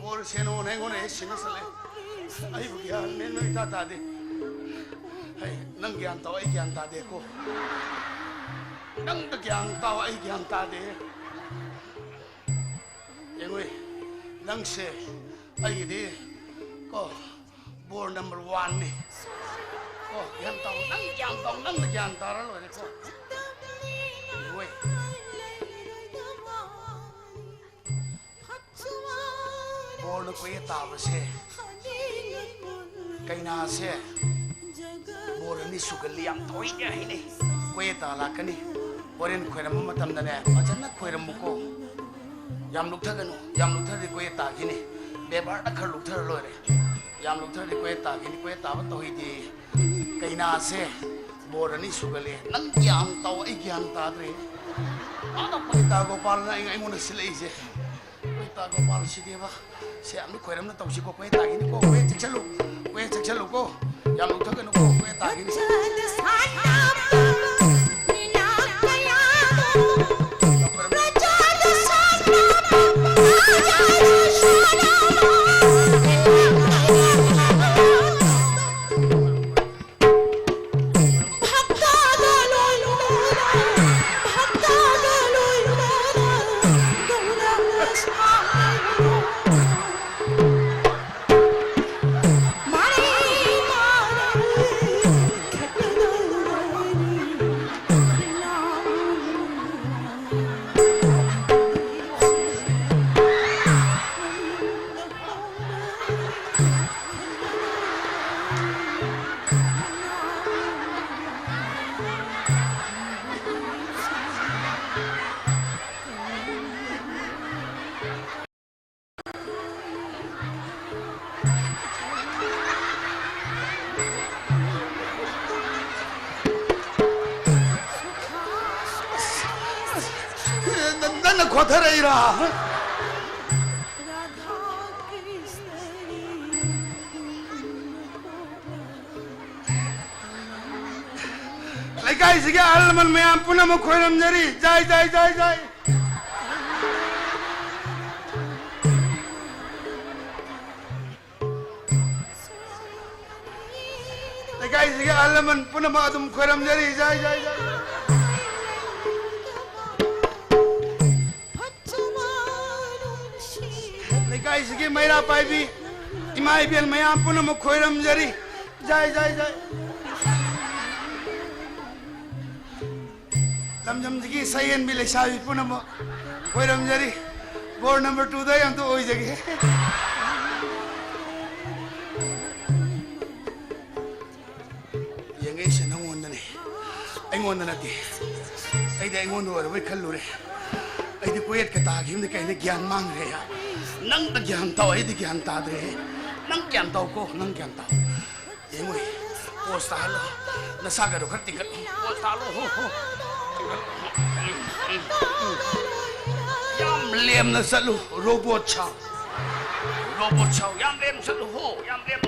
और सेनो ने गोने सिनसले आई बुगिया ने न ता दे है नंग ज्ञान तो आई ज्ञान ता दे को नंग ज्ञान तो आई ज्ञान ता दे ये कोई नंग से आई दे को बोर नंबर 1 ने को नंग ज्ञान ता रो ने को ये बोर्ड को ये ताबसे कहीं ना से बोर्ड नहीं सुगली हम थोड़ी क्या ही नहीं कोई ताला कनी और इन कोई रम्म मतम दने अचानक कोई रम्म को याम लुक था कनो याम लुक था कोई ताकि नहीं बेबार अखर लुक था लो रे याम लुक था कोई ताकि नहीं कोई ताबत तो ही थी कहीं ना से बोर्ड नहीं सुगली नंग ज्ञान तो एक ज्ञान तादरे आना कोई तागो पालना इंग मुने सिले इसे कोई तागो पाल सीधे से हम कोई रमना तब को कोई ताकि नहीं को कोई चलो को या लोग तो कनो को कोई ताकि नहीं खोथर ही रहा लेकिन इसके आलमन में आप पुनः मुखोरम जरी जाए लेकिन इसके आलमन पुनः तुम खोरम जरी जाए इसकी मेरा पाइबी इमाई बिल मैं आप पुनः मुखोरम जरी जाए लमजम जी सही भी ले शादी पुनः मुखोरम जरी बोर्ड नंबर 2 दे हम तो वही जगह ये से नंगोंदने ती ऐदे ऐंगोंद और वे खल्लुरे ऐदे कोयत के तागी हमने कहीं ज्ञान मांग रहे यार नंग ज्ञान ताओ ऐदे ज्ञान तादरे नंग ज्ञान ताओ को नंग ज्ञान ताओ ये मुई पोस्ट हालो नसागर खर्ती कर पोस्ट हालो हो याम लेम न सलू रोबोट छाव याम लेम सलू हो याम लेम